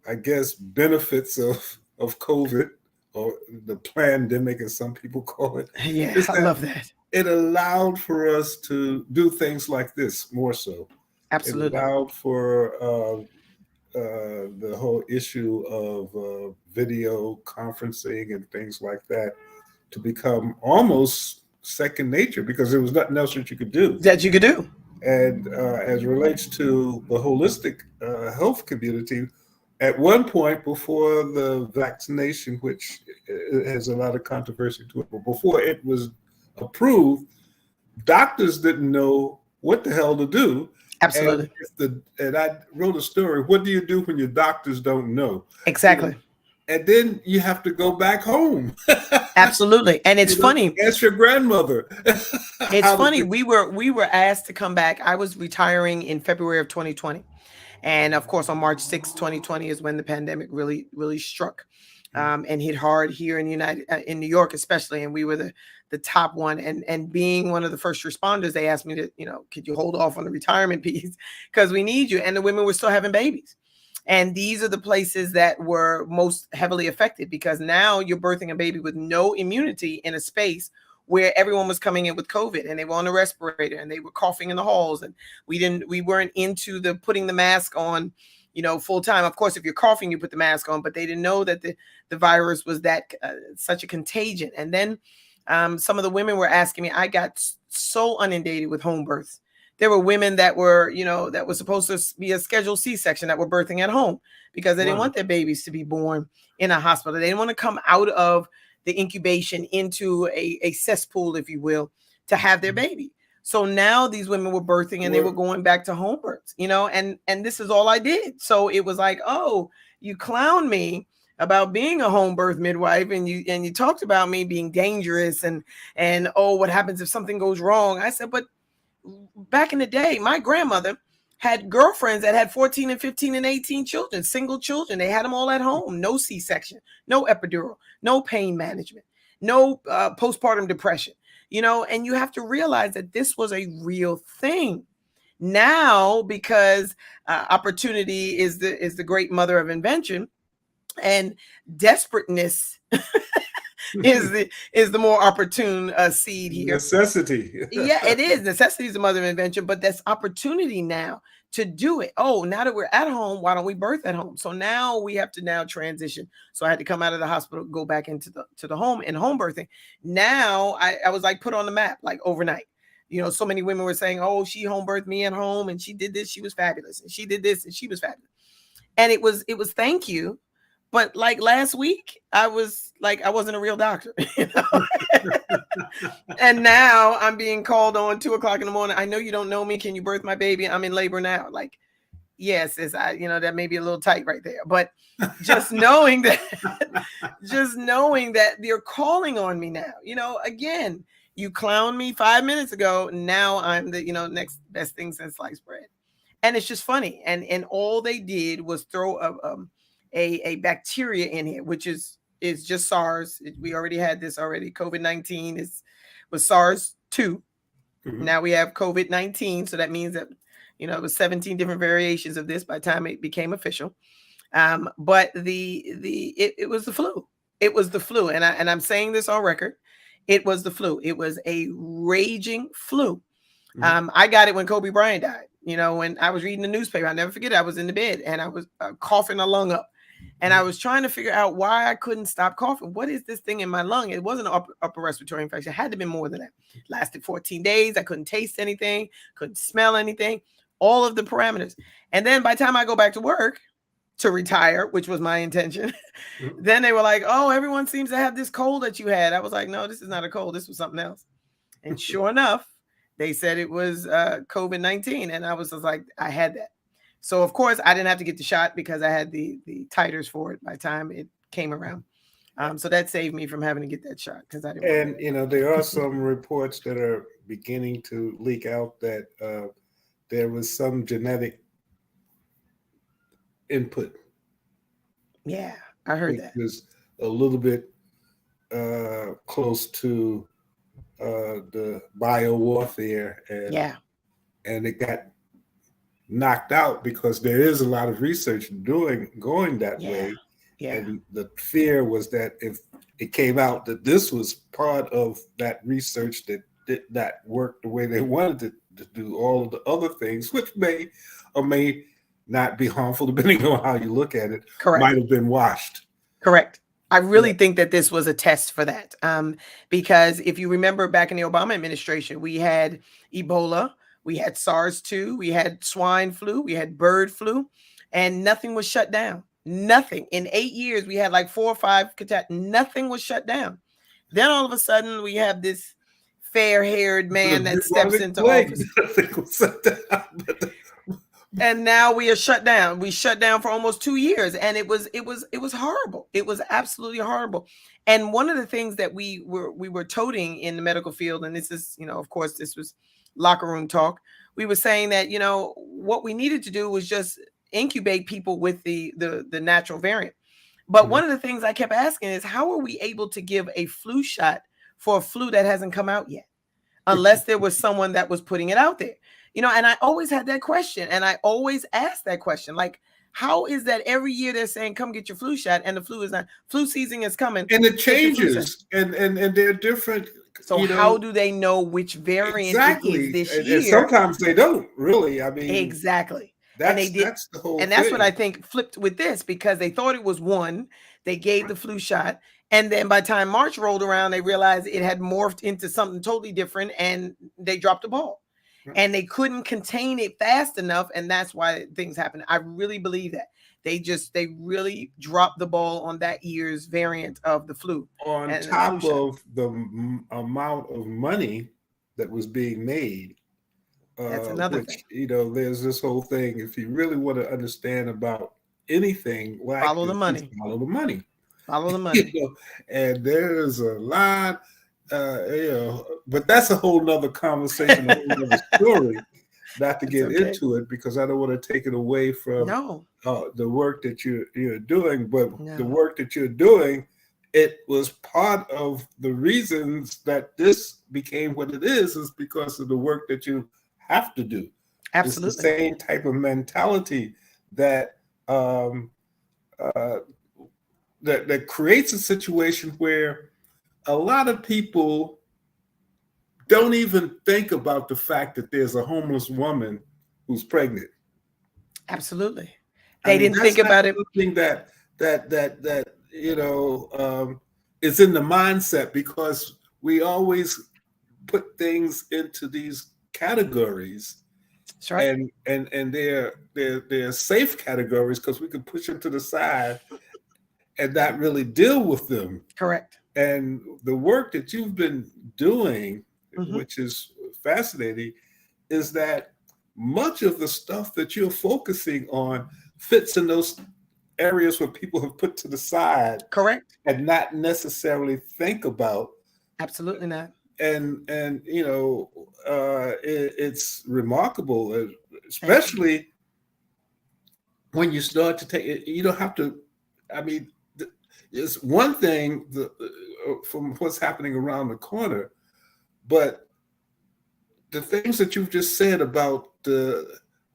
I guess, benefits of COVID, or the pandemic, as some people call it, Yeah, is I that love that. it allowed for us to do things like this more so. Absolutely. It allowed for the whole issue of video conferencing and things like that to become almost second nature, because there was nothing else that you could do. That you could do. And as relates to the holistic health community, at one point before the vaccination, which has a lot of controversy to it, but before it was approved, doctors didn't know what the hell to do. Absolutely. And I wrote a story. What do you do when your doctors don't know? Exactly. And then you have to go back home. Absolutely. And it's funny. Ask your grandmother. It's funny. We were asked to come back. I was retiring in February of 2020. And of course, on March 6, 2020 is when the pandemic really, really struck and hit hard here in in New York, especially. And we were the top one. And being one of the first responders, they asked me to, could you hold off on the retirement piece because we need you. And the women were still having babies. And these are the places that were most heavily affected, because now you're birthing a baby with no immunity in a space where everyone was coming in with COVID and they were on a respirator and they were coughing in the halls, and we weren't into the putting the mask on, full time. Of course, if you're coughing, you put the mask on, but they didn't know that the virus was that such a contagion. And then some of the women were asking me, I got so inundated with home births. There were women that were, that was supposed to be a scheduled C-section that were birthing at home because they didn't want their babies to be born in a hospital. They didn't want to come out of the incubation into a cesspool, if you will, to have their baby. So now these women were birthing and they were going back to home births, and this is all I did. So it was like, oh, you clown me about being a home birth midwife, and you talked about me being dangerous and oh, what happens if something goes wrong? I said, but back in the day, my grandmother had girlfriends that had 14 and 15 and 18 children, single children. They had them all at home. No C-section, no epidural, no pain management, no postpartum depression, and you have to realize that this was a real thing. Now, because opportunity is the great mother of invention, and desperateness is the more opportune seed here. Necessity. Yeah, it is. Necessity is the mother of invention, but that's opportunity now to do it. Oh, now that we're at home, why don't we birth at home? So now we have to transition. So I had to come out of the hospital, go back into the home and home birthing. Now I was like put on the map like overnight. So many women were saying, oh, she home birthed me at home and she did this, she was fabulous. And she did this and she was fabulous. And it was thank you. But like last week, I was like, I wasn't a real doctor, and now I'm being called on 2:00 in the morning. I know you don't know me. Can you birth my baby? I'm in labor now. Like, yes, that may be a little tight right there, but just knowing that they're calling on me now, again, you clowned me 5 minutes ago. Now I'm the, next best thing since sliced bread. And it's just funny. And all they did was throw a bacteria in here, which is just SARS. We already had this already. COVID-19 was SARS-2. Mm-hmm. Now we have COVID-19. So that means that, it was 17 different variations of this by the time it became official. But it was the flu. It was the flu. And I'm saying this on record. It was the flu. It was a raging flu. Mm-hmm. I got it when Kobe Bryant died. When I was reading the newspaper, I never forget, I was in the bed and I was coughing a lung up. And I was trying to figure out why I couldn't stop coughing. What is this thing in my lung? It wasn't an upper respiratory infection. It had to be more than that. It lasted 14 days. I couldn't taste anything, couldn't smell anything. all of the parameters. And then by the time I go back to work to retire, which was my intention, then they were like, oh, everyone seems to have this cold that you had. I was like, no, this is not a cold. This was something else. And sure enough, they said it was COVID-19. And I was just like, I had that. So, of course, I didn't have to get the shot because I had the titers for it by the time it came around. So that saved me from having to get that shot because I didn't. And, you know, there are some reports that are beginning to leak out that there was some genetic input. Yeah, I heard that. It was a little bit close to the biowarfare. And it got knocked out because there is a lot of research going that way. Yeah. And the fear was that if it came out that this was part of that research that did not work the way they wanted it to do all of the other things, which may or may not be harmful, depending on how you look at it, Correct. might have been washed. Correct. I really think that this was a test for that. Because if you remember back in the Obama administration, we had Ebola, we had SARS-2, we had swine flu, we had bird flu, and nothing was shut down. Nothing. In 8 years, we had like 4 or 5. Nothing was shut down. Then all of a sudden, we have this fair-haired man that steps into office. And now we are shut down. We shut down for almost 2 years, and it was horrible. It was absolutely horrible. And one of the things that we were toting in the medical field, and this is, of course, this was locker room talk. We were saying that, what we needed to do was just incubate people with the natural variant. But one of the things I kept asking is, how are we able to give a flu shot for a flu that hasn't come out yet? Unless there was someone that was putting it out there. And I always had that question, and I always asked that question, like, how is that every year they're saying, come get your flu shot, and the flu season is coming. And it changes, and they're different. So how do they know which variant it is this year? And sometimes they don't really. I mean, exactly. That's the whole and that's thing. what I think flipped with this, because they thought it was one. They gave the flu shot, and then by the time March rolled around, they realized it had morphed into something totally different, and they dropped the ball. And they couldn't contain it fast enough, and that's why things happened. I really believe that they really dropped the ball on that year's variant of the flu. On top of the amount of money that was being made. That's another thing. There's this whole thing. If you really want to understand about anything, like follow the money. Follow the money. Follow the money. And there's a lot. But that's a whole nother conversation, a whole nother story. Not to get into it, because I don't want to take it away from the work that you're doing. But the work that you're doing, it was part of the reasons that this became what it is because of the work that you have to do. Absolutely. It's the same type of mentality that that creates a situation where a lot of people don't even think about the fact that there's a homeless woman who's pregnant. Absolutely. They didn't think about it. Something that is in the mindset, because we always put things into these categories. That's right. And they're safe categories because we can push them to the side and not really deal with them. Correct. And the work that you've been doing, which is fascinating, is that much of the stuff that you're focusing on fits in those areas where people have put to the side. Correct. And not necessarily think about. Absolutely not. And it's remarkable, especially when you start to take it. You don't have to. I mean, it's one thing from what's happening around the corner, but the things that you've just said about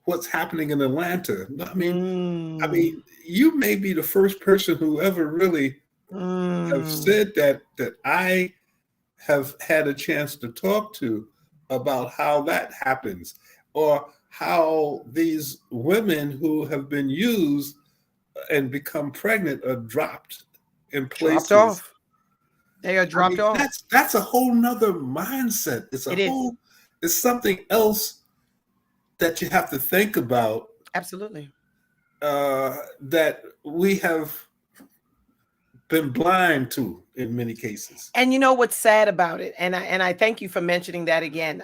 what's happening in Atlanta. I mean, you may be the first person who ever really have said that I have had a chance to talk to about how that happens, or how these women who have been used and become pregnant are dropped in places. Dropped off. They are dropped off. That's a whole nother mindset. It's something else that you have to think about, Absolutely. that we have been blind to in many cases. And you know what's sad about it, and I thank you for mentioning that again.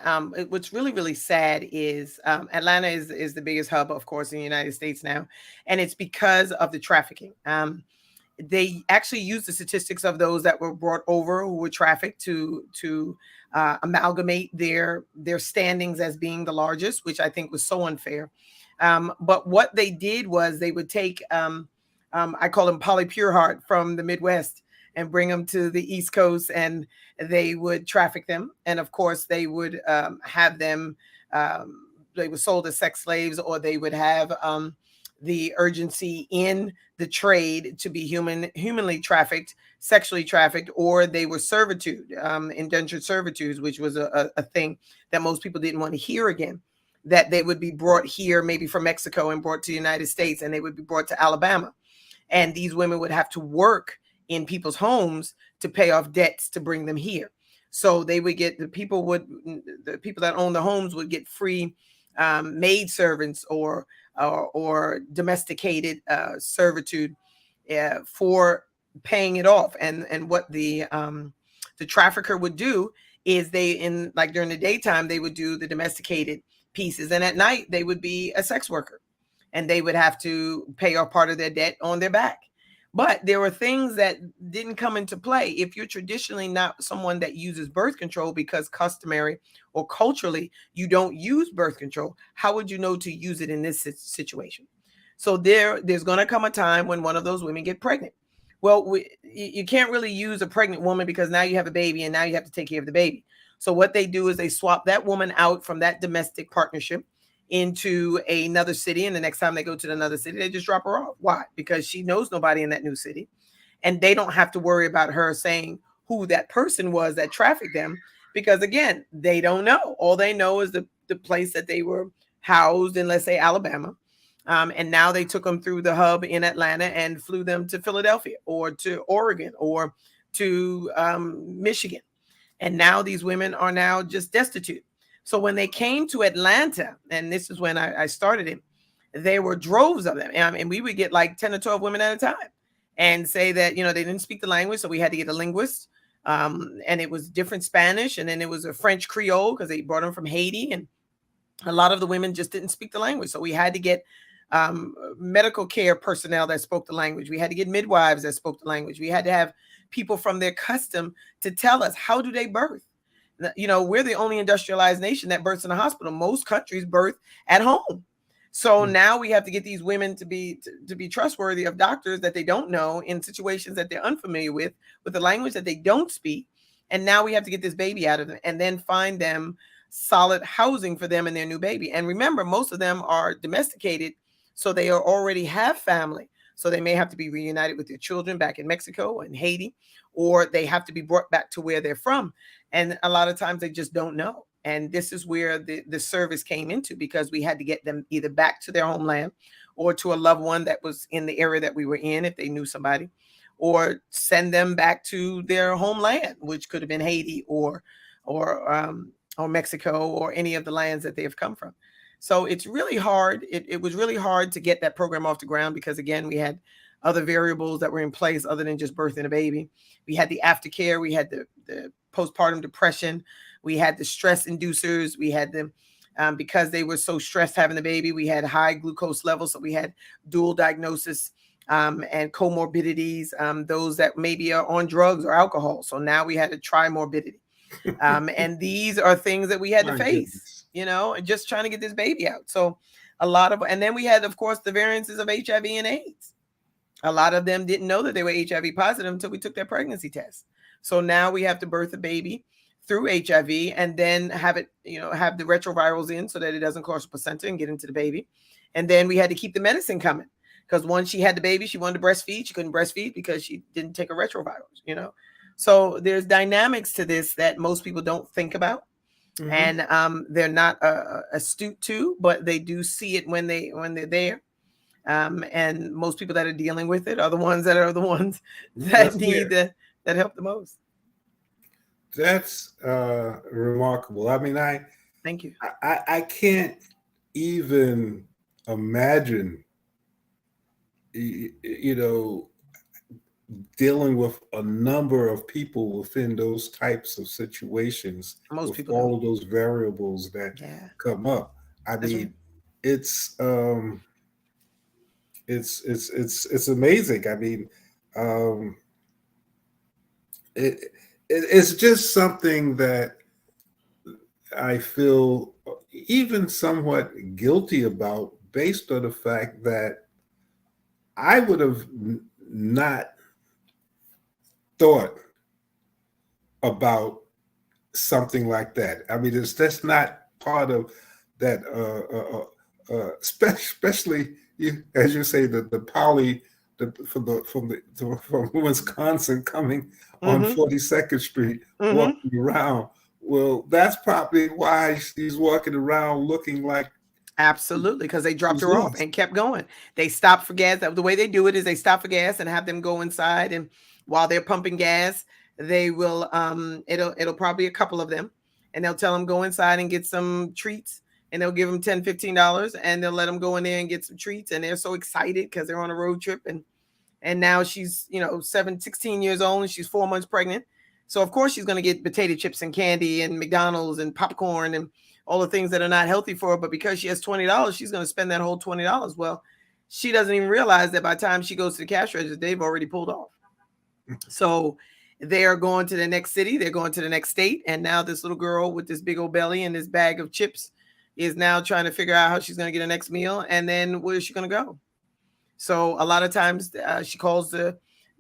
What's really really sad is Atlanta is the biggest hub, of course, in the United States now, and it's because of the trafficking. They actually use the statistics of those that were brought over who were trafficked to amalgamate their standings as being the largest, which I think was so unfair. But what they did was they would take I call them Polly Pureheart from the Midwest and bring them to the East Coast, and they would traffic them. And of course, they would have them. They were sold as sex slaves, or they would have the urgency in the trade to be humanly trafficked, sexually trafficked, or they were servitude, indentured servitude, which was a thing that most people didn't want to hear again. That they would be brought here, maybe from Mexico, and brought to the United States, and they would be brought to Alabama. And these women would have to work in people's homes to pay off debts to bring them here. So they would get the people that own the homes would get free maid servants or domesticated servitude for paying it off. And what the trafficker would do is like during the daytime they would do the domesticated pieces, and at night they would be a sex worker. And they would have to pay off part of their debt on their back. But there were things that didn't come into play. If you're traditionally not someone that uses birth control because customary or culturally you don't use birth control, how would you know to use it in this situation? So there's going to come a time when one of those women get pregnant. Well, you can't really use a pregnant woman because now you have a baby and now you have to take care of the baby. So what they do is they swap that woman out from that domestic partnership into another city, and the next time they go to another city, they just drop her off. Why? Because she knows nobody in that new city, and they don't have to worry about her saying who that person was that trafficked them, because again, they don't know. All they know is the place that they were housed in, let's say Alabama, and now they took them through the hub in Atlanta and flew them to Philadelphia or to Oregon or to Michigan, and now these women are now just destitute. So when they came to Atlanta, and this is when I started it, there were droves of them. And we would get like 10 or 12 women at a time and say that, they didn't speak the language. So we had to get a linguist. And it was different Spanish. And then it was a French Creole because they brought them from Haiti. And a lot of the women just didn't speak the language. So we had to get medical care personnel that spoke the language. We had to get midwives that spoke the language. We had to have people from their custom to tell us, how do they birth? We're the only industrialized nation that births in a hospital. Most countries birth at home. So now we have to get these women to be trustworthy of doctors that they don't know in situations that they're unfamiliar with the language that they don't speak. And now we have to get this baby out of them and then find them solid housing for them and their new baby. And remember, most of them are domesticated, so they already have family. So they may have to be reunited with their children back in Mexico and Haiti, or they have to be brought back to where they're from. And a lot of times they just don't know. And this is where the service came into, because we had to get them either back to their homeland or to a loved one that was in the area that we were in, if they knew somebody, or send them back to their homeland, which could have been Haiti or Mexico or any of the lands that they have come from. So it's really hard. It was really hard to get that program off the ground because, again, we had other variables that were in place other than just birthing a baby. We had the aftercare. We had the postpartum depression. We had the stress inducers. We had them because they were so stressed having the baby. We had high glucose levels. So we had dual diagnosis and comorbidities, those that maybe are on drugs or alcohol. So now we had a trimorbidity. And these are things that we had to face, just trying to get this baby out. So and then we had, of course, the variances of HIV and AIDS. A lot of them didn't know that they were HIV positive until we took their pregnancy test. So now we have to birth a baby through HIV and then have it, have the retrovirals in so that it doesn't cross the placenta and get into the baby. And then we had to keep the medicine coming because once she had the baby, she wanted to breastfeed. She couldn't breastfeed because she didn't take her retrovirals, So there's dynamics to this that most people don't think about. Mm-hmm. And they're not astute to, but they do see it when they're there. And most people that are dealing with it are the ones that need that help the most. That's remarkable. I mean, thank you. I can't even imagine, you know, dealing with a number of people within those types of situations Most with people don't. all of those variables that Yeah, come up. I that's right. mean, it's um it's amazing. I mean, um it, it's just something that I feel even somewhat guilty about, based on the fact that I would have not thought about something like that. I mean, it's that's not part of that. Especially as you say, the poly, from Wisconsin coming on Mm-hmm. 42nd Street, Mm-hmm. walking around. Well, that's probably why she's walking around looking like Absolutely, because they dropped she's her off lost. and kept going. They stopped for gas. The way they do it is they stop for gas and have them go inside, and while they're pumping gas, they will it'll probably a couple of them, and they'll tell them go inside and get some treats, and they'll give them $10, $15, and they'll let them go in there and get some treats, and they're so excited because they're on a road trip, and now she's 16 years old, and she's 4 months pregnant. So of course she's going to get potato chips and candy and McDonald's and popcorn and all the things that are not healthy for her. But because she has $20, she's going to spend that whole $20. Well, she doesn't even realize that by the time she goes to the cash register, they've already pulled off. So they are going to the next city, they're going to the next state, and now this little girl with this big old belly and this bag of chips is now trying to figure out how she's going to get her next meal, and then where is she going to go? So a lot of times she calls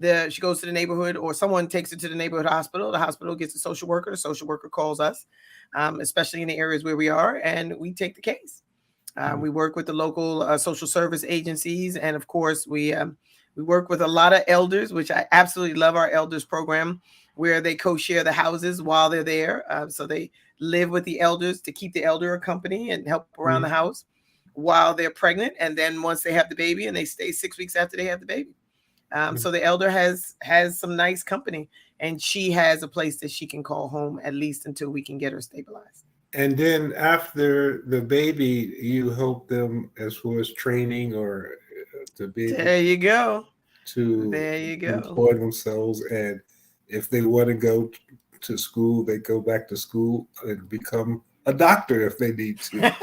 she goes to the neighborhood, or someone takes her to the neighborhood hospital. The hospital gets a social worker. The social worker calls us, especially in the areas where we are, and we take the case. We work with the local social service agencies, and of course, we work with a lot of elders, which I absolutely love our elders program, where they co-share the houses while they're there. So they live with the elders to keep the elder a company and help around the house while they're pregnant, and then once they have the baby, and they stay 6 weeks after they have the baby. So the elder has some nice company, and she has a place that she can call home, at least until we can get her stabilized. And then after the baby, you help them as far as training or to be able There you go. to There you go. employ themselves. And if they want to go to school, they go back to school and become a doctor if they need to.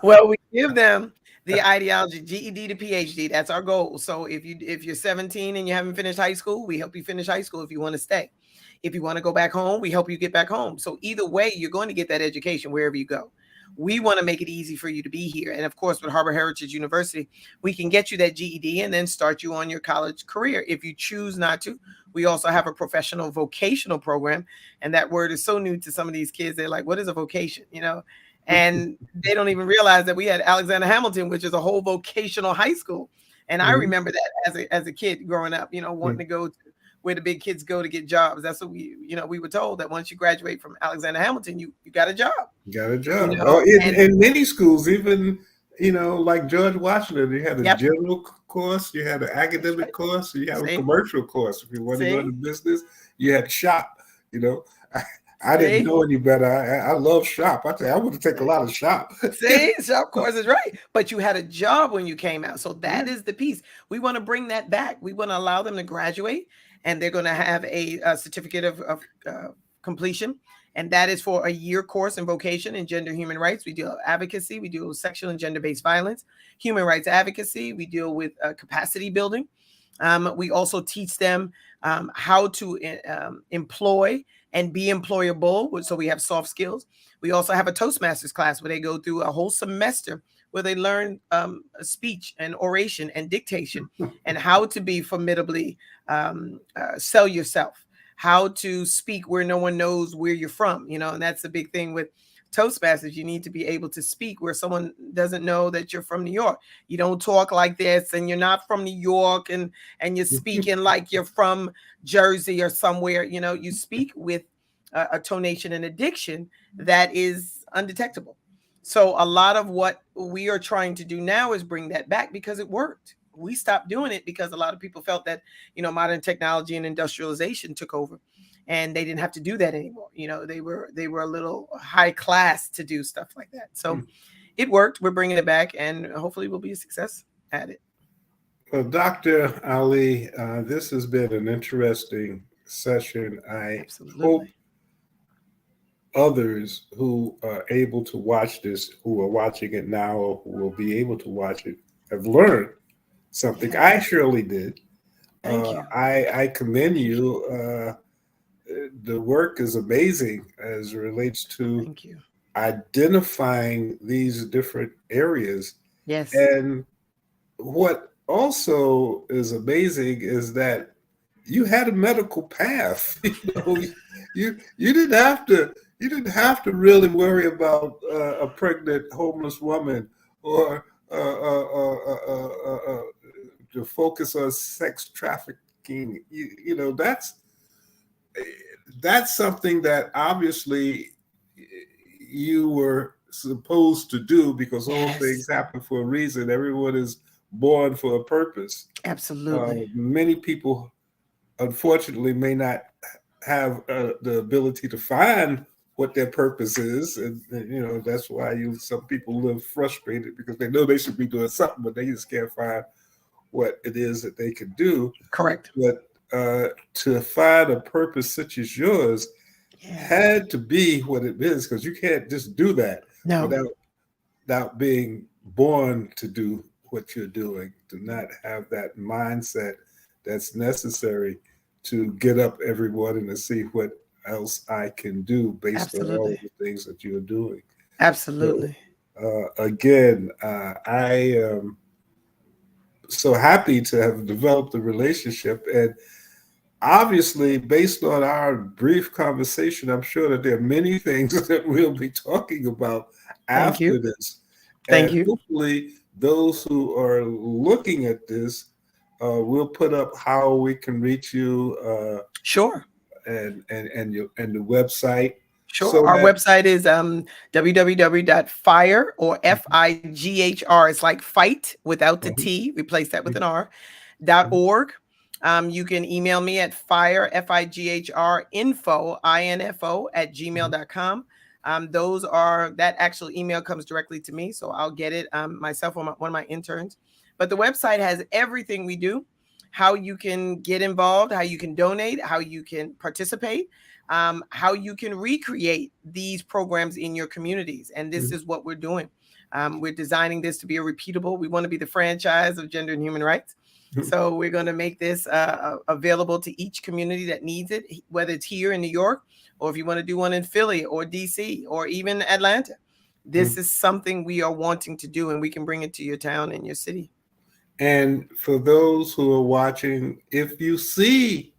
Well, we give them the ideology, GED to PhD. That's our goal. So if you're 17 and you haven't finished high school, we help you finish high school if you want to stay. If you want to go back home, we help you get back home. So either way, you're going to get that education wherever you go. We want to make it easy for you to be here. And of course, with Harbor Heritage University, we can get you that GED and then start you on your college career. If you choose not to, we also have a professional vocational program. And that word is so new to some of these kids. They're like, what is a vocation? And they don't even realize that we had Alexander Hamilton, which is a whole vocational high school. And I remember that as a kid growing up, wanting to go to where the big kids go to get jobs. That's what we were told, that once you graduate from Alexander Hamilton, you got a job. Got a job. In many schools, even, like George Washington, you had a general course, you had an academic course, you had a commercial course. If you want to go into business, you had shop. I didn't know any better. I love shop. I tell you, I would take a lot of shop. Shop courses, right? But you had a job when you came out. So that is the piece. We want to bring that back. We want to allow them to graduate, and they're going to have a certificate of completion. And that is for a year course in vocation and gender human rights. We deal with advocacy. We deal with sexual and gender-based violence, human rights advocacy. We deal with capacity building. We also teach them how to employ and be employable. So we have soft skills. We also have a Toastmasters class where they go through a whole semester where they learn speech and oration and dictation and how to be formidably sell yourself, how to speak where no one knows where you're from, and that's the big thing with Toastmasters. You need to be able to speak where someone doesn't know that you're from New York. You don't talk like this, and you're not from New York, and you're speaking like you're from Jersey or somewhere. You speak with a tonation and a diction that is undetectable. So a lot of what we are trying to do now is bring that back, because it worked. We stopped doing it because a lot of people felt that, modern technology and industrialization took over, and they didn't have to do that anymore. They were a little high class to do stuff like that. So it worked. We're bringing it back, and hopefully we'll be a success at it. Well, Dr. Ali, this has been an interesting session. I hope Absolutely. others who are able to watch this, who are watching it now, or who will be able to watch it, have learned something. I Yes. surely did. Thank you. I commend you. The work is amazing as it relates to Thank you. identifying these different areas. Yes. And what also is amazing is that you had a medical path. You didn't have to really worry about a pregnant homeless woman or to focus on sex trafficking. That's something that obviously you were supposed to do because all Yes. things happen for a reason. Everyone is born for a purpose. Absolutely. Many people, unfortunately, may not have the ability to find what their purpose is, and that's why some people live frustrated because they know they should be doing something, but they just can't find what it is that they can do. Correct. But to find a purpose such as yours Yeah. had to be what it is, because you can't just do that No. without being born to do what you're doing, to not have that mindset that's necessary to get up every morning and see what else I can do based on all of Absolutely. the things that you're doing. Absolutely. Again, I am so happy to have developed a relationship. And obviously, based on our brief conversation, I'm sure that there are many things that we'll be talking about Thank after you. this. Thank And you. hopefully, those who are looking at this, we'll put up how we can reach you Sure. and the website. Sure. So Our that website is www.fire or FIGHR. It's like fight without the T. Replace that with an R. .org. You can email me at fire, FIGHR, info, INFO at gmail.com. That actual email comes directly to me, so I'll get it myself or one of my interns. But the website has everything we do, how you can get involved, how you can donate, how you can participate, how you can recreate these programs in your communities. And this is what we're doing. We're designing this to be a repeatable. We want to be the franchise of gender and human rights. So we're going to make this available to each community that needs it, whether it's here in New York, or if you want to do one in Philly or DC or even Atlanta. This is something we are wanting to do, and we can bring it to your town and your city. And for those who are watching, if you see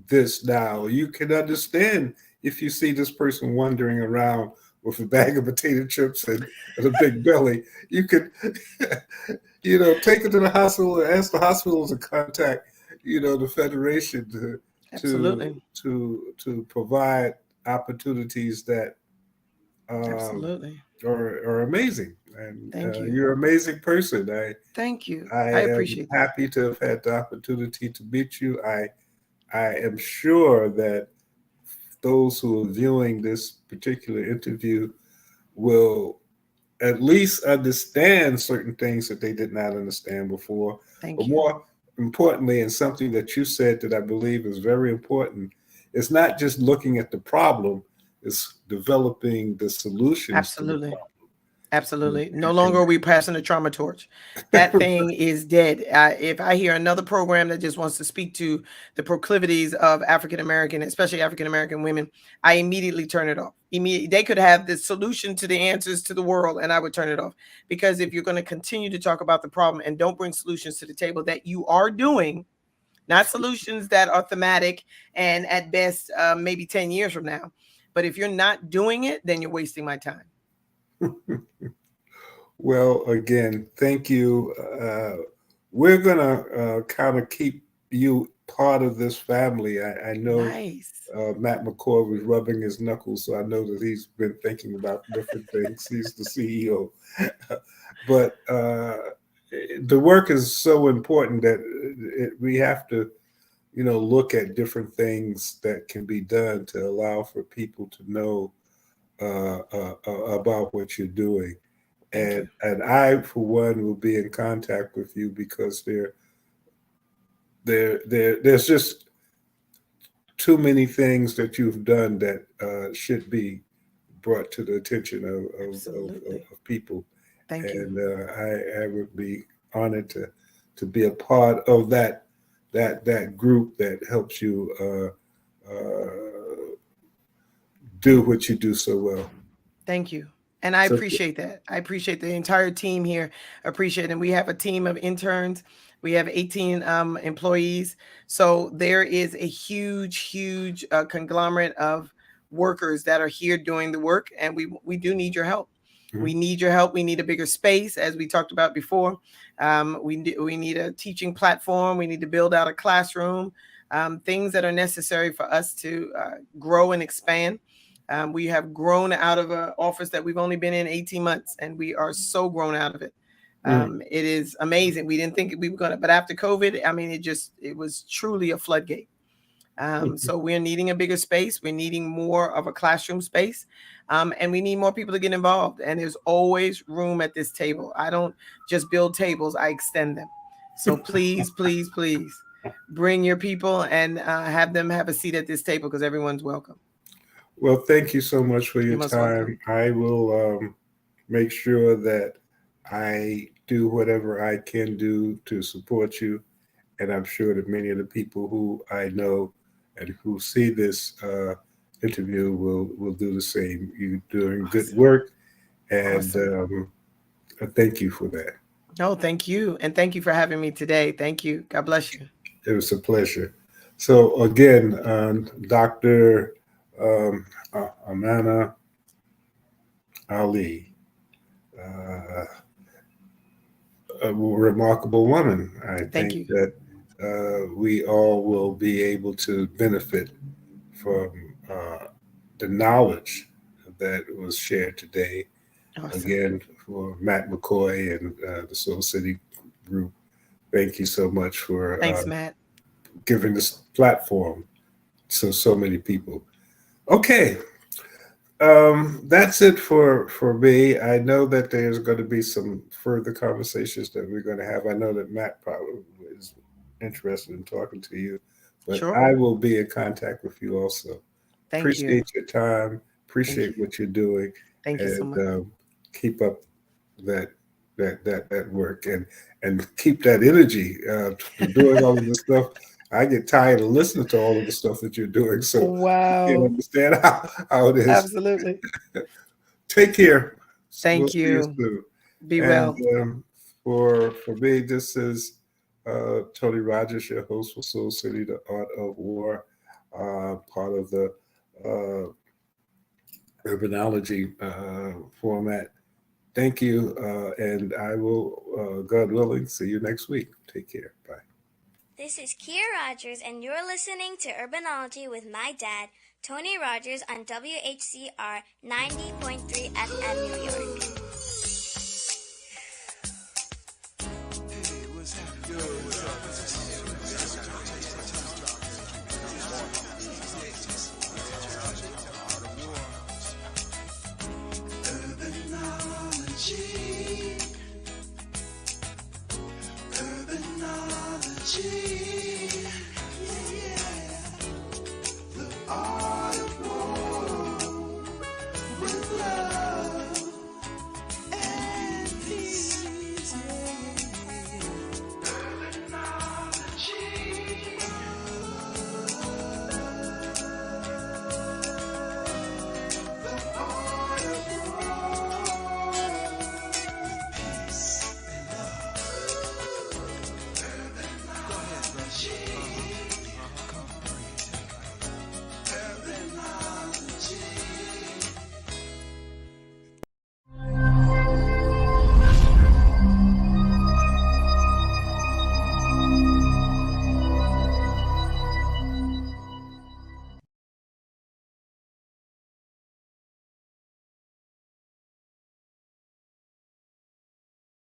this now, you can understand if you see this person wandering around with a bag of potato chips and a big belly, you could, take it to the hospital and ask the hospital to contact, the federation Absolutely. to provide opportunities that Absolutely. are amazing. And Thank you. you're an amazing person. Thank you. I am appreciate that. happy to have had the opportunity to meet you. I am sure that those who are viewing this particular interview will at least understand certain things that they did not understand before. Thank But you. more importantly, and something that you said that I believe is very important, it's not just looking at the problem, it's developing the solutions Absolutely. to the problem. Absolutely. No longer are we passing the trauma torch. That thing is dead. If I hear another program that just wants to speak to the proclivities of African American, especially African American women, I immediately turn it off. They could have the solution to the answers to the world, and I would turn it off. Because if you're going to continue to talk about the problem and don't bring solutions to the table that you are doing, not solutions that are thematic and at best maybe 10 years from now. But if you're not doing it, then you're wasting my time. Well, again, thank you. We're going to kind of keep you part of this family. I know Nice. Matt McCord was rubbing his knuckles, so I know that he's been thinking about different things. He's the CEO. But the work is so important that we have to, look at different things that can be done to allow for people to know about what you're doing. Thank you. And I, for one, will be in contact with you because there's just too many things that you've done that should be brought to the attention Absolutely. of people. Thank you. And I would be honored to be a part of that group that helps you do what you do so well. Thank you. And I So appreciate that. I appreciate the entire team here. Appreciate it. And we have a team of interns. We have 18 employees. So there is a huge conglomerate of workers that are here doing the work. And we do need your help. We need your help. We need a bigger space, as we talked about before. We need a teaching platform. We need to build out a classroom, things that are necessary for us to grow and expand. We have grown out of an office that we've only been in 18 months, and we are so grown out of it. It is amazing. We didn't think we were going to, but after COVID, I mean, it was truly a floodgate. So we're needing a bigger space. We're needing more of a classroom space. And we need more people to get involved. And there's always room at this table. I don't just build tables, I extend them. So please bring your people and have them have a seat at this table because everyone's welcome. Well, thank you so much for your most time. welcome. I will make sure that I do whatever I can do to support you. And I'm sure that many of the people who I know and who see this interview will do the same. You're doing good work. And thank you for that. No, thank you. And thank you for having me today. Thank you. God bless you. It was a pleasure. So again, Dr. Ameena Ali, a remarkable woman. I think that we all will be able to benefit from the knowledge that was shared today. Awesome. Again, for Matt McCoy and the Soul City Group, thank you so much for Thanks, Matt. giving this platform to so many people. Okay. That's it for me. I know that there's going to be some further conversations that we're going to have. I know that Matt probably is interested in talking to you, but Sure. I will be in contact with you also. Thank Appreciate you. your time. Appreciate what you're doing. Thank you so much. Keep up that work and keep that energy doing all of this stuff. I get tired of listening to all of the stuff that you're doing, so wow. I can't understand how it is. Absolutely. Take care. Thank you. Soon. Be well. For me, this is Tony Rogers, your host for Soul City, The Art of War, part of the Urbanology format. Thank you, and I will, God willing, see you next week. Take care. Bye. This is Kia Rogers, and you're listening to Urbanology with my dad, Tony Rogers, on WHCR 90.3 FM New York. She